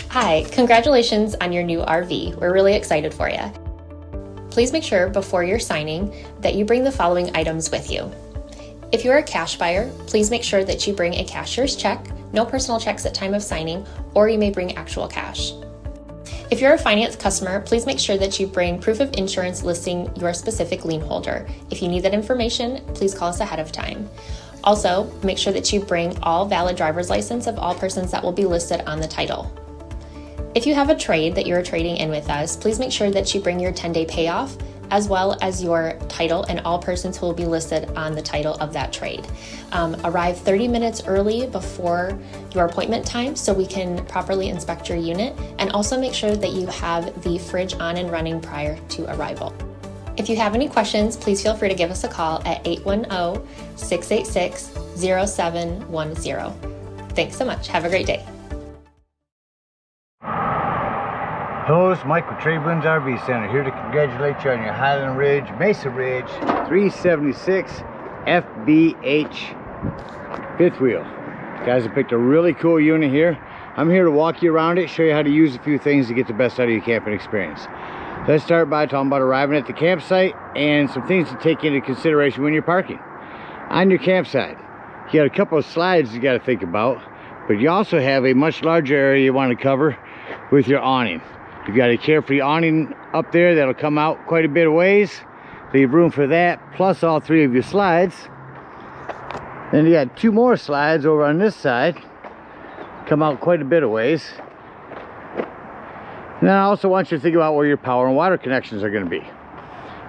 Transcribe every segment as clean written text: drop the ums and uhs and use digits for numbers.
Hi, congratulations on your new RV. We're really excited for you. Please make sure before you're signing that you bring the following items with you. If you're a cash buyer, please make sure that you bring a cashier's check, no personal checks at time of signing, or you may bring actual cash. If you're a finance customer, please make sure that you bring proof of insurance listing your specific lien holder. If you need that information, please call us ahead of time. Also, make sure that you bring all valid driver's license of all persons that will be listed on the title. If you have a trade that you're trading in with us, please make sure that you bring your 10-day payoff as well as your title and all persons who will be listed on the title of that trade. Arrive 30 minutes early before your appointment time so we can properly inspect your unit, and also make sure that you have the fridge on and running prior to arrival. If you have any questions, please feel free to give us a call at 810-686-0710. Thanks so much. Have a great day. Hello, it's Mike with TradeWinds RV Center, here to congratulate you on your Highland Ridge, Mesa Ridge 376 FBH fifth wheel. Guys have picked a really cool unit here. I'm here to walk you around it, show you how to use a few things to get the best out of your camping experience. Let's start by talking about arriving at the campsite and some things to take into consideration when you're parking. On your campsite, you got a couple of slides you got to think about, but you also have a much larger area you want to cover with your awning. You've got a carefree awning up there that'll come out quite a bit of ways. Leave room for that, plus all three of your slides. Then you got two more slides over on this side. Come out quite a bit of ways. And then I also want you to think about where your power and water connections are going to be.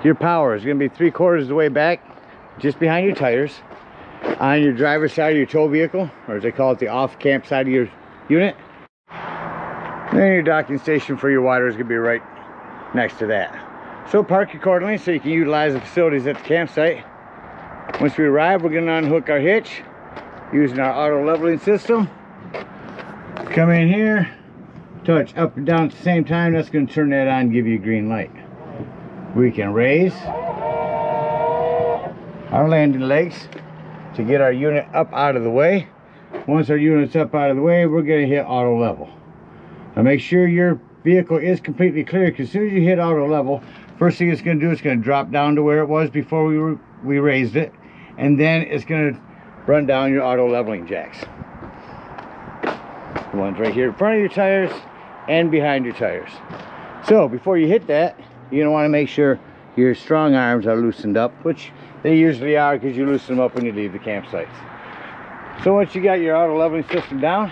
Your power is going to be 3/4 of the way back, just behind your tires, on your driver's side of your tow vehicle, or as they call it, the off-camp side of your unit. Then your docking station for your water is going to be right next to that. So park accordingly so you can utilize the facilities at the campsite. Once we arrive, we're going to unhook our hitch using our auto leveling system. Come in here, touch up and down at the same time. That's going to turn that on and give you a green light. We can raise our landing legs to get our unit up out of the way. Once our unit's up out of the way, we're going to hit auto level. Now make sure your vehicle is completely clear, because as soon as you hit auto level, first thing it's going to do is going to drop down to where it was before we raised it, and then it's going to run down your auto leveling jacks. The ones right here in front of your tires and behind your tires. So before you hit that, you're going to want to make sure your strong arms are loosened up, which they usually are because you loosen them up when you leave the campsite. So once you got your auto leveling system down,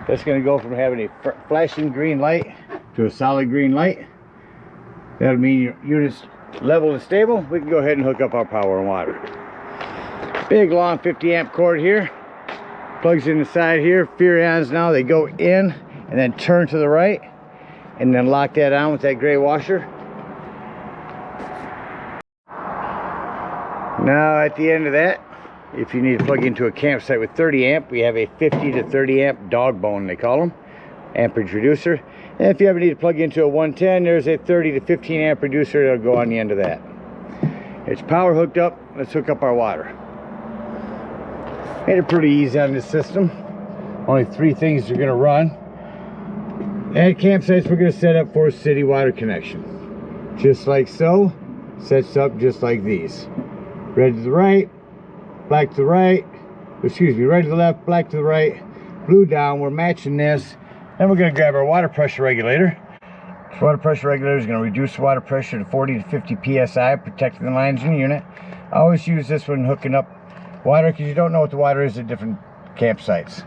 that's going to go from having a flashing green light to a solid green light. That'll mean your unit's level and stable. We can go ahead and hook up our power and water. Big long 50 amp cord here. Plugs in the side here. Furions now, they go in and then turn to the right, and then lock that on with that gray washer. Now at the end of that, if you need to plug into a campsite with 30 amp, we have a 50 to 30 amp dog bone, they call them, amperage reducer. And if you ever need to plug into a 110, there's a 30 to 15 amp reducer that'll go on the end of that. It's power hooked up. Let's hook up our water. Made it pretty easy on this system. Only three things are going to run. At campsites, we're going to set up for a city water connection. Just like so. Sets up just like these. Red to the right, black to the right, excuse me, red to the left, black to the right, blue down. We're matching this. Then we're going to grab our water pressure regulator. This water pressure regulator is going to reduce the water pressure to 40 to 50 psi, protecting the lines in the unit. I always use this when hooking up water because you don't know what the water is at different campsites.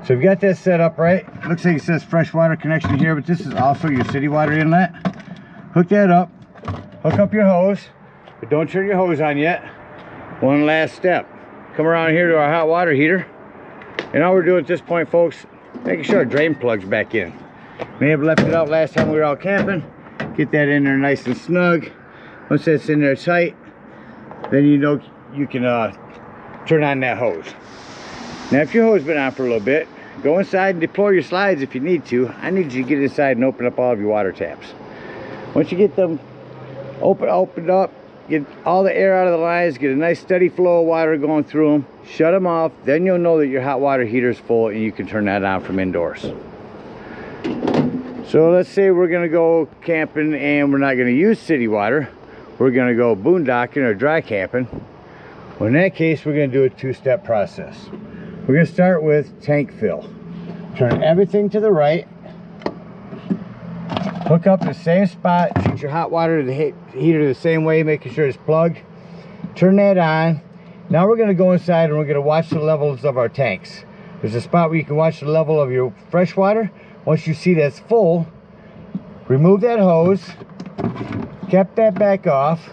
So we've got that set up right. Looks like it says fresh water connection here, but this is also your city water inlet. Hook that up. Hook up your hose, but don't turn your hose on yet. One last step. Come around here to our hot water heater, and all we're doing at this point, folks, making sure our drain plug's back in. May have left it out last time we were out camping. Get that in there nice and snug. Once that's in there tight, then you know you can turn on that hose. Now if your hose has been on for a little bit, go inside and deploy your slides if you need to. I need you to get inside and open up all of your water taps. Once you get them opened up, get all the air out of the lines, get a nice steady flow of water going through them, shut them off, then you'll know that your hot water heater is full and you can turn that on from indoors. So let's say we're gonna go camping and we're not gonna use city water. We're gonna go boondocking or dry camping. Well, in that case, we're gonna do a two-step process. We're gonna start with tank fill. Turn everything to the right. Hook up the same spot, treat your hot water to the heater the same way, making sure it's plugged. Turn that on. Now we're gonna go inside and we're gonna watch the levels of our tanks. There's a spot where you can watch the level of your fresh water. Once you see that's full, remove that hose, cap that back off.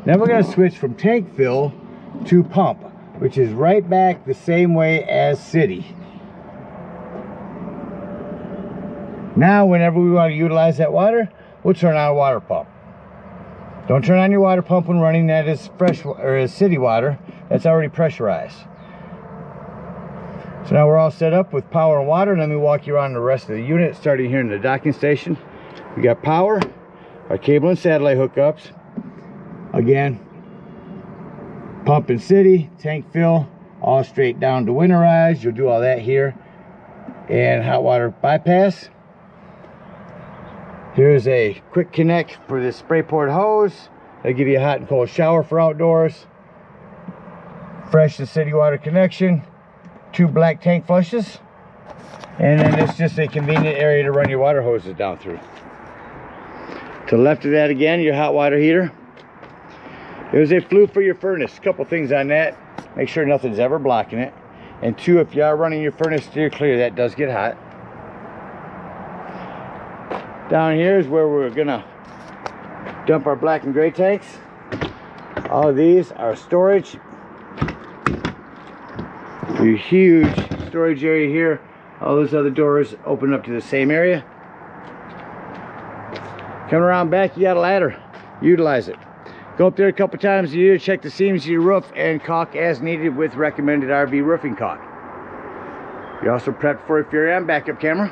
Now we're gonna switch from tank fill to pump, which is right back the same way as city. Now, whenever we want to utilize that water, we'll turn on a water pump. Don't turn on your water pump when running. That is fresh or is city water. That's already pressurized. So now we're all set up with power and water. Let me walk you around the rest of the unit, starting here in the docking station. We got power, our cable and satellite hookups. Again, pump and city, tank fill, all straight down to winterized. You'll do all that here. And hot water bypass. Here's a quick connect for this spray port hose. That'll give you a hot and cold shower for outdoors. Fresh and city water connection. 2 black tank flushes. And then it's just a convenient area to run your water hoses down through. To the left of that again, your hot water heater. There's a flue for your furnace. A couple things on that. Make sure nothing's ever blocking it. And 2, if you are running your furnace steer clear, that does get hot. Down here is where we're gonna dump our black and gray tanks. All of these are storage. Your huge storage area here. All those other doors open up to the same area. Coming around back, you got a ladder. Utilize it. Go up there a couple times a year, check the seams of your roof, and caulk as needed with recommended RV roofing caulk. You also prep for a Furrion backup camera.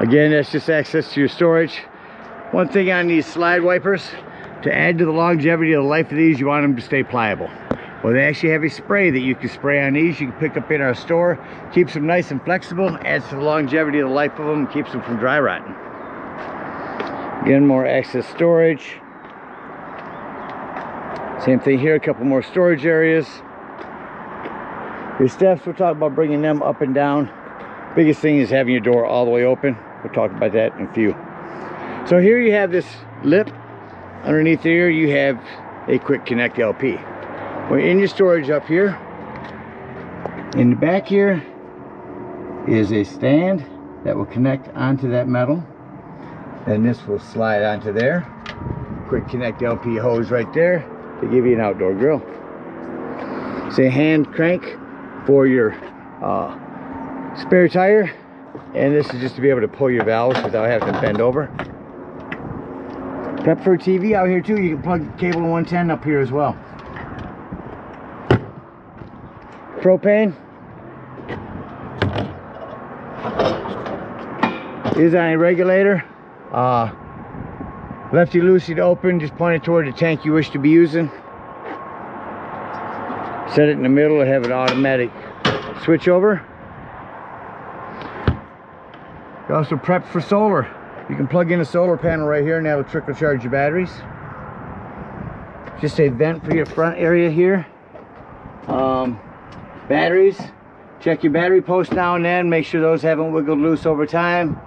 Again, that's just access to your storage. One thing on these slide wipers, to add to the longevity of the life of these, you want them to stay pliable. Well, they actually have a spray that you can spray on these. You can pick up in our store. Keeps them nice and flexible, adds to the longevity of the life of them, and keeps them from dry rotting. Again, more access storage. Same thing here, a couple more storage areas. Your steps, we'll talk about bringing them up and down. Biggest thing is having your door all the way open. We'll talk about that in a few. So here you have this lip. Underneath here you have a quick connect LP. We're in your storage up here. In the back here is a stand that will connect onto that metal. And this will slide onto there. Quick connect LP hose right there to give you an outdoor grill. It's a hand crank for your spare tire. And this is just to be able to pull your valves without having to bend over. Prep for a TV out here too. You can plug the cable in 110 up here as well. Propane is on a regulator. Lefty loosey to open, just point it toward the tank you wish to be using. Set it in the middle and have an automatic switch over. You also prep for solar. You can plug in a solar panel right here and that'll trickle charge your batteries. Just a vent for your front area here. Batteries. Check your battery post now and then. Make sure those haven't wiggled loose over time.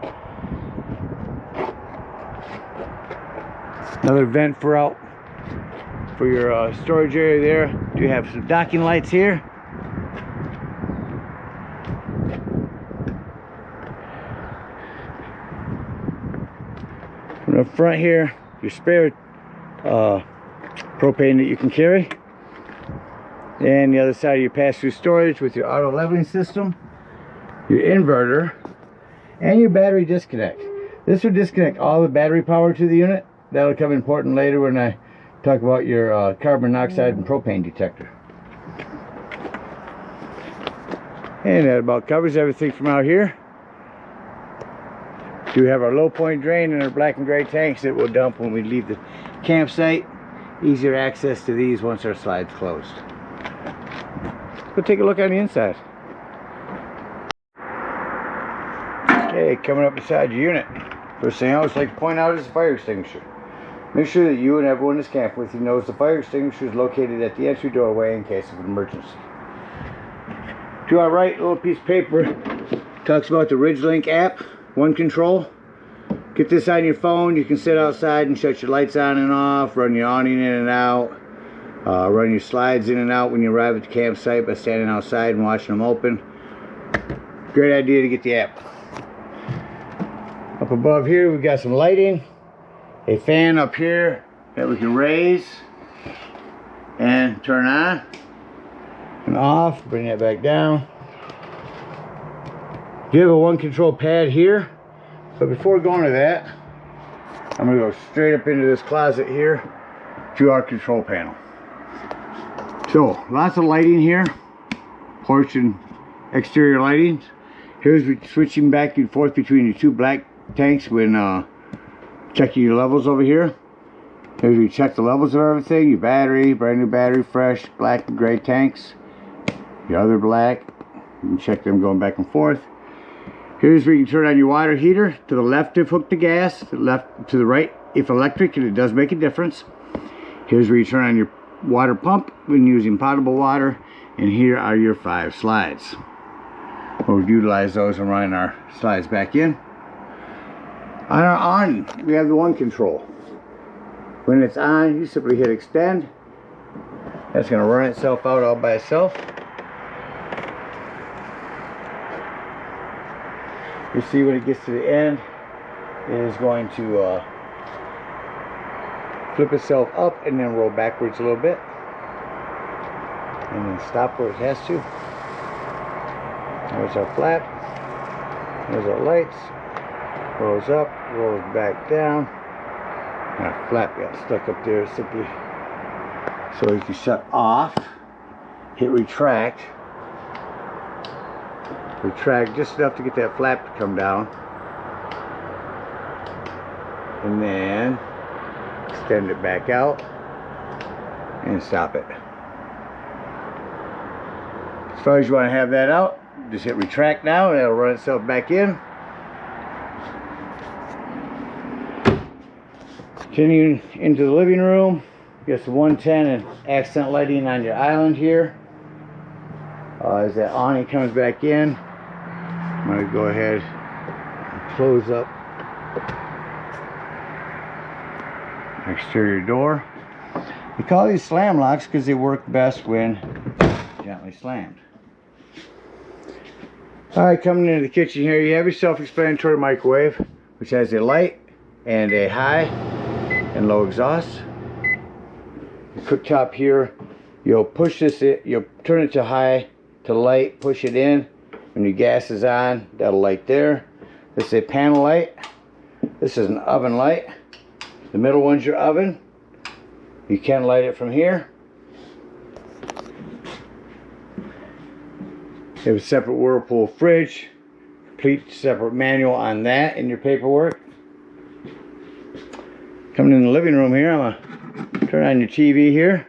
Another vent for your storage area there. You have some docking lights here. From the front here, your spare propane that you can carry. And the other side of your pass-through storage with your auto leveling system, your inverter, and your battery disconnect. This will disconnect all the battery power to the unit. That'll come important later when I talk about your carbon monoxide and propane detector. And that about covers everything from out here. We have our low point drain and our black and gray tanks that will dump when we leave the campsite. Easier access to these once our slide's closed. Let's go take a look on the inside. Hey, coming up beside your unit. First thing I always like to point out is the fire extinguisher. Make sure that you and everyone that's camping with you knows the fire extinguisher is located at the entry doorway in case of an emergency. To our right, a little piece of paper talks about the Ridgelink App, one control. Get this on your phone. You can sit outside and shut your lights on and off, run your awning in and out, run your slides in and out when you arrive at the campsite by standing outside and watching them open. Great idea to get the app. Up above here, we've got some lighting, a fan up here that we can raise and turn on and off. Bring that back down. You have a one control pad here, but before going to that, I'm going to go straight up into this closet here to our control panel. So lots of lighting here, porch and exterior lighting. Here's switching back and forth between your two black tanks when checking your levels over here. Here's where you check the levels of everything. Your battery, brand new battery, fresh, black and gray tanks. Your other black, you can check them going back and forth. Here's where you can turn on your water heater. To the left if hooked to gas, to the left, to the right if electric, and it does make a difference. Here's where you turn on your water pump when using potable water, and here are your 5 slides. We'll utilize those and run our slides back in. On our awning, we have the one control. When it's on, you simply hit extend. That's going to run itself out all by itself. You see when it gets to the end, it is going to flip itself up and then roll backwards a little bit. And then stop where it has to. There's our flap. There's our lights. Rolls up, rolls back down. And our flap got stuck up there simply. So you can shut off, hit retract. Retract just enough to get that flap to come down. And then extend it back out and stop it. As far as you want to have that out, just hit retract now and it'll run itself back in. Continuing into the living room, you got the 110 and accent lighting on your island here. As that awning comes back in, I'm going to go ahead and close up exterior door. We call these slam locks because they work best when gently slammed. Alright, coming into the kitchen here, you have your self-explanatory microwave, which has a light and a high and low exhaust. The cooktop here, you'll push this in, you'll turn it to high to light, push it in. When your gas is on, that'll light there. This is a panel light. This is an oven light. The middle one's your oven. You can light it from here. You have a separate Whirlpool fridge. Complete separate manual on that in your paperwork. Coming in the living room here, I'm gonna turn on your TV here.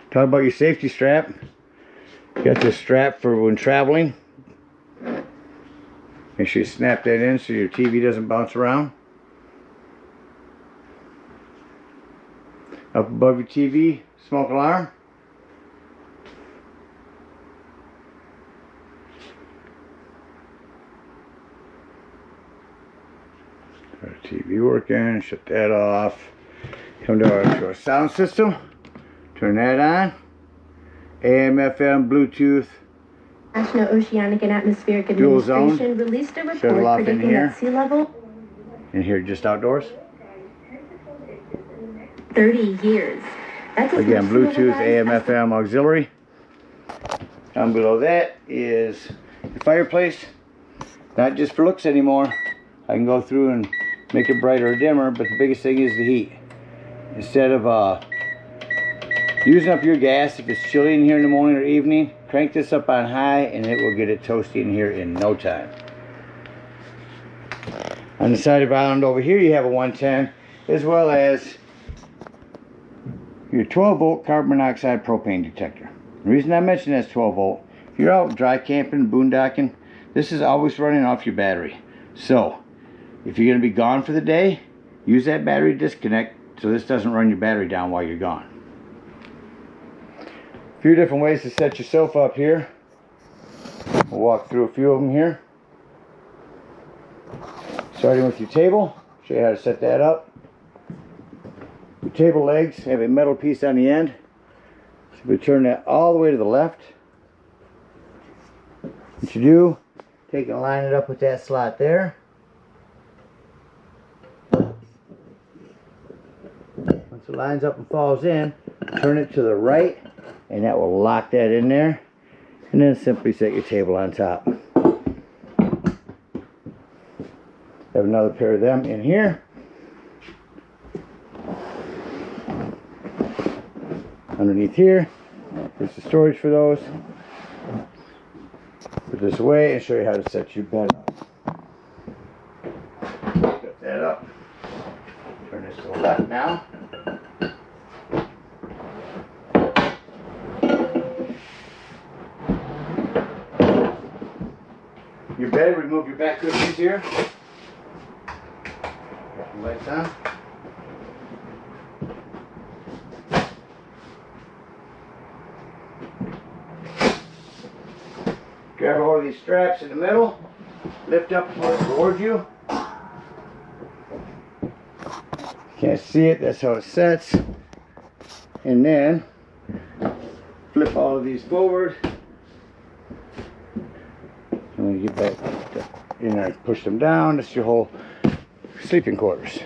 Talk about your safety strap. You got this strap for when traveling. Make sure you snap that in so your TV doesn't bounce around. Up above your TV, smoke alarm. Got our TV working, shut that off. Come to our sound system, turn that on. AM, FM, Bluetooth. National Oceanic and Atmospheric Administration released a report predicting that sea level in here just outdoors. 30 years. That's again, Bluetooth, AM, FM, auxiliary. Down below that is the fireplace. Not just for looks anymore. I can go through and make it brighter or dimmer, but the biggest thing is the heat. Instead of using up your gas, if it's chilly in here in the morning or evening, crank this up on high and it will get it toasty in here in no time. On the side of the island over here, you have a 110 as well as your 12 volt carbon monoxide propane detector. The reason I mention that's 12 volt, if you're out dry camping, boondocking, this is always running off your battery. So if you're going to be gone for the day, use that battery disconnect so this doesn't run your battery down while you're gone. A few different ways to set your sofa up here. We'll walk through a few of them here. Starting with your table, show you how to set that up. Your table legs have a metal piece on the end. So we turn that all the way to the left. What you do, take and line it up with that slot there. Once it lines up and falls in, turn it to the right, and that will lock that in there. And then simply set your table on top. Have another pair of them in here. Underneath here, there's the storage for those. Put this away and show you how to set your bed up. Set that up. Turn this to the left now. Your bed, remove your back cushions here. Got the lights on. Grab all of these straps in the middle, lift up towards you. Can't see it, that's how it sets. And then flip all of these forward. And when you get back in there, push them down. That's your whole sleeping quarters.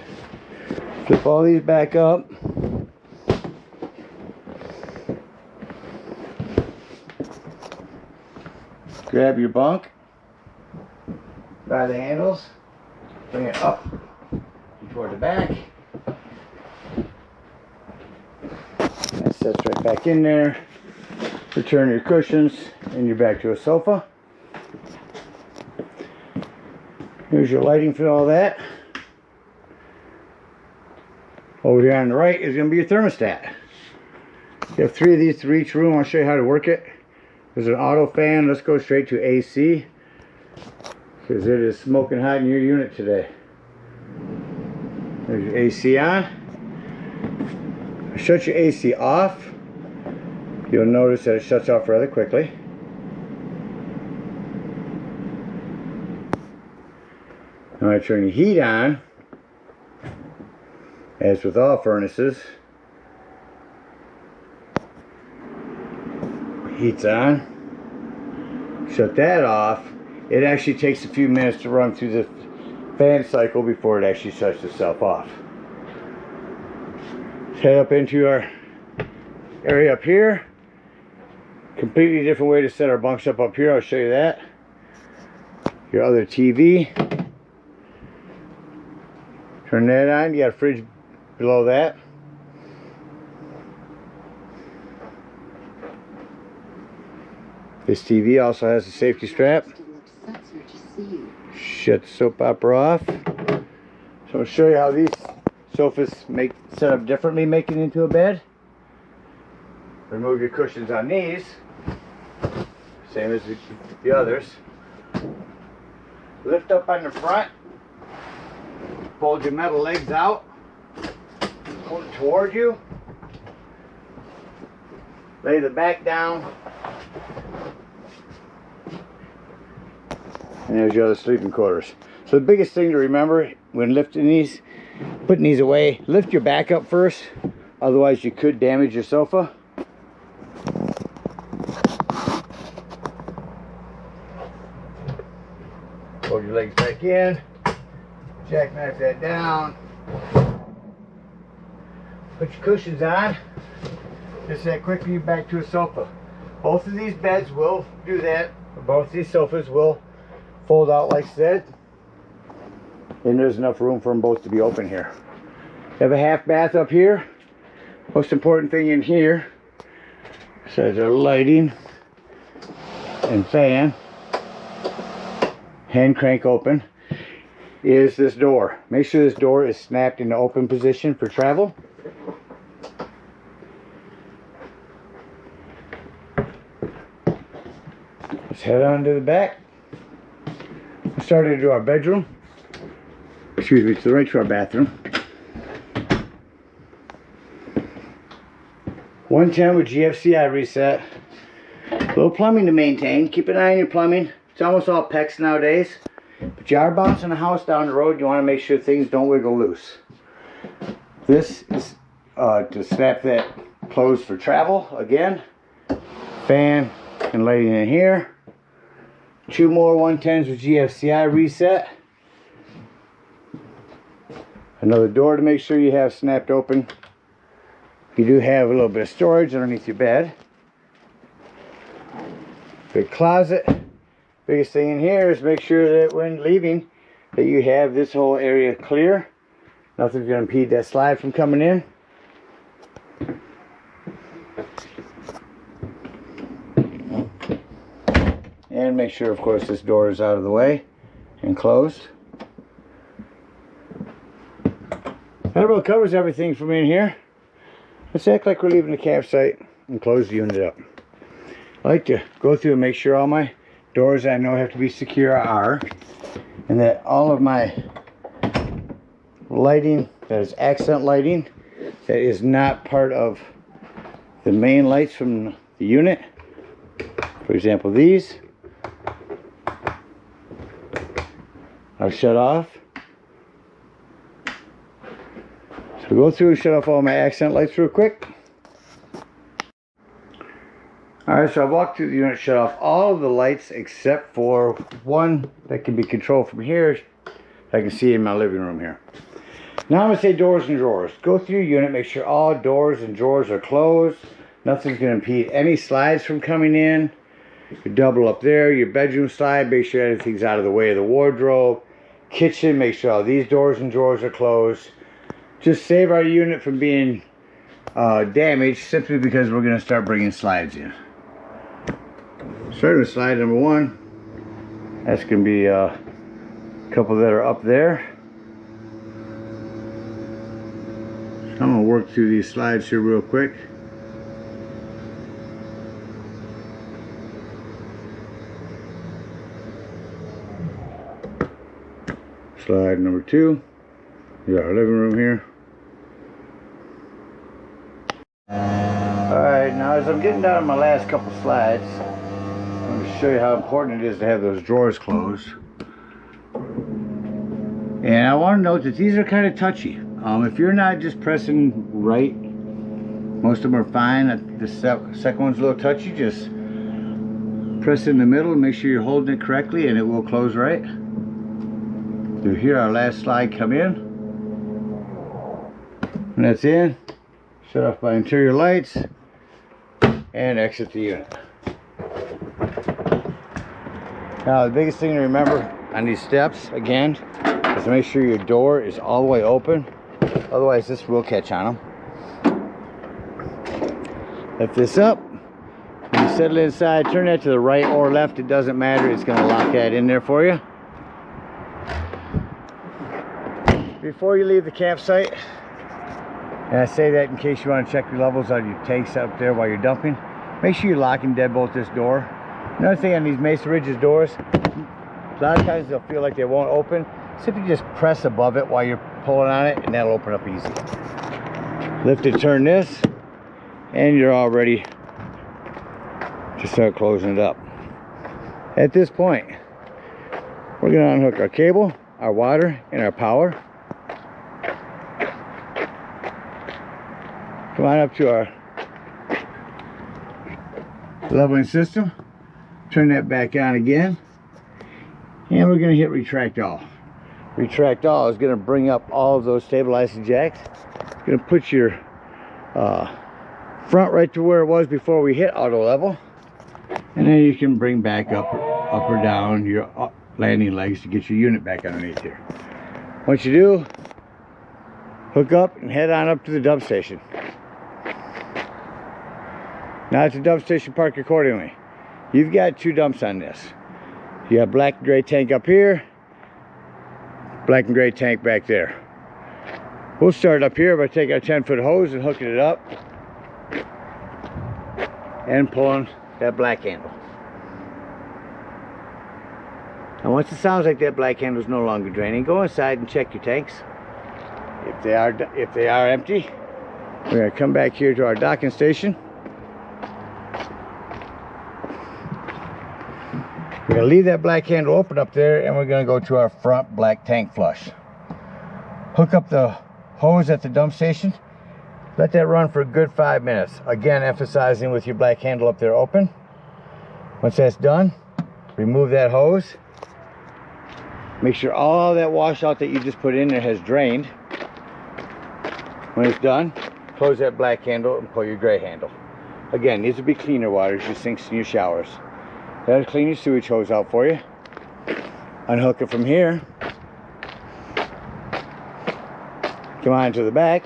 Flip all these back up. Grab your bunk by the handles, bring it up toward the back. That sets right back in there. Return your cushions and you're back to a sofa. Here's your lighting for all that. Over here on the right is going to be your thermostat. You have 3 of these for each room. I'll show you how to work it. There's an auto fan. Let's go straight to AC because it is smoking hot in your unit today. There's your AC on. Shut your AC off. You'll notice that it shuts off rather quickly. Now I turn your heat on. As with all furnaces, heat's on. Shut that off. It actually takes a few minutes to run through the fan cycle before it actually shuts itself off. Let's head up into our area up here. Completely different way to set our bunks up here. I'll show you that. Your other TV. Turn that on. You got a fridge below that. This TV also has a safety strap. Shut the soap opera off. So I'll show you how these sofas set up differently, make it into a bed. Remove your cushions on these, same as the others. Lift up on the front. Fold your metal legs out. Hold it toward you. Lay the back down. And there's your other sleeping quarters. So the biggest thing to remember when lifting these, putting these away, lift your back up first. Otherwise you could damage your sofa. Fold your legs back in. Jackknife that down. Put your cushions on. Just that quickly you're back to a sofa. Both of these beds will do that. Both these sofas will fold out like I said. And there's enough room for them both to be open here. You have a half bath up here. Most important thing in here, besides our lighting and fan, hand crank open, is this door. Make sure this door is snapped in the open position for travel. Let's head on to the back. Let's start into our bedroom. excuse me, to the right to our bathroom. 110 with GFCI reset. A little plumbing to maintain. Keep an eye on your plumbing. It's almost all PEX nowadays. But you are bouncing a house down the road. You want to make sure things don't wiggle loose. This is to snap that closed for travel again. Fan and lighting in here. 2 more 110s with GFCI reset. Another door to make sure you have snapped open. You do have a little bit of storage underneath your bed. Big closet. Biggest thing in here is make sure that when leaving that you have this whole area clear. Nothing's going to impede that slide from coming in. And make sure, of course, this door is out of the way and closed. That about covers everything from in here. Let's act like we're leaving the campsite and close the unit up. I like to go through and make sure all my doors I know have to be secure are, and that all of my lighting that is accent lighting that is not part of the main lights from the unit. For example, these are shut off. So go through and shut off all my accent lights real quick. Alright, so I've walked through the unit, shut off all of the lights except for one that can be controlled from here. I can see in my living room here. Now I'm going to say doors and drawers. Go through your unit, make sure all doors and drawers are closed. Nothing's going to impede any slides from coming in. Your double up there, your bedroom slide, make sure everything's out of the way of the wardrobe. Kitchen, make sure all these doors and drawers are closed. Just save our unit from being damaged simply because we're going to start bringing slides in. Starting with slide number 1. That's going to be a couple that are up there. So I'm going to work through these slides here real quick. Slide number 2. We got our living room here. Alright, now as I'm getting down to my last couple slides, I'm going to show you how important it is to have those drawers closed. And I want to note that these are kind of touchy. If you're not just pressing right, most of them are fine. The second one's a little touchy. Just press in the middle and make sure you're holding it correctly and it will close right. Through here, our last slide come in. And that's in. Shut off my interior lights and exit the unit. Now the biggest thing to remember on these steps again is to make sure your door is all the way open, otherwise this will catch on them. Lift this up, when you settle inside, turn that to the right or left, it doesn't matter, it's going to lock that in there for you. Before you leave the campsite, and I say that in case you want to check your levels on your tanks up there while you're dumping, make sure you lock and deadbolt this door. Another thing on these Mesa Ridge's doors, a lot of times they'll feel like they won't open. Simply just press above it while you're pulling on it and that'll open up easy. Lift and turn this and you're all ready to start closing it up. At this point, we're going to unhook our cable, our water, and our power. Come on up to our leveling system. Turn that back on again. And we're going to hit retract all. Retract all is going to bring up all of those stabilizing jacks. It's going to put your front right to where it was before we hit auto level. And then you can bring back up or down your landing legs to get your unit back underneath here. Once you do, hook up and head on up to the dump station. Now at the dump station, park accordingly. You've got 2 dumps on this. You got black and gray tank up here, black and gray tank back there. We'll start up here by taking our 10-foot hose and hooking it up and pulling that black handle. And once it sounds like that black handle is no longer draining, go inside and check your tanks. If they are empty, we're going to come back here to our docking station. We're going to leave that black handle open up there, and we're going to go to our front black tank flush. Hook up the hose at the dump station. Let that run for a good 5 minutes. Again, emphasizing with your black handle up there open. Once that's done, remove that hose. Make sure all that washout that you just put in there has drained. When it's done, close that black handle and pull your gray handle. Again, these will be cleaner waters, your sinks and your showers. That'll clean your sewage hose out for you. Unhook it from here. Come on to the back.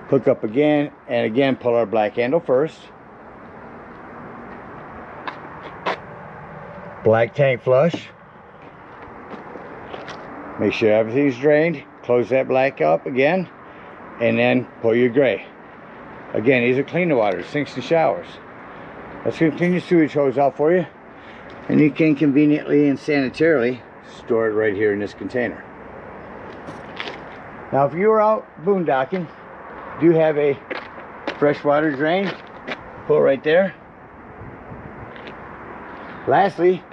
Hook up again, and again pull our black handle first. Black tank flush. Make sure everything's drained. Close that black up again, and then pull your gray. Again, these are cleaner waters, sinks and showers. That's going to clean your sewage hose out for you, and you can conveniently and sanitarily store it right here in this container. Now, if you're out boondocking, do have a freshwater drain, pull it right there. Lastly,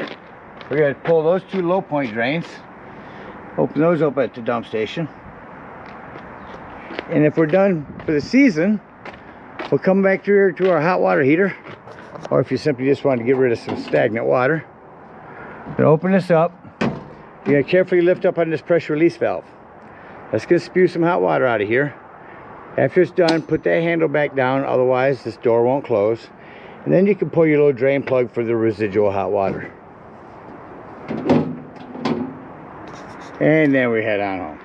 we're going to pull those two low point drains, open those up at the dump station, and if we're done for the season, we'll come back here to our hot water heater, or if you simply just want to get rid of some stagnant water, we're going to open this up. You're going to carefully lift up on this pressure release valve. That's going to spew some hot water out of here. After it's done, put that handle back down, otherwise this door won't close. And then you can pull your little drain plug for the residual hot water. And then we head on home.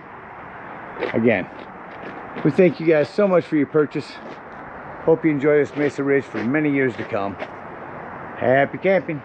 Again, we thank you guys so much for your purchase. Hope you enjoy this Mesa Ridge for many years to come. Happy camping.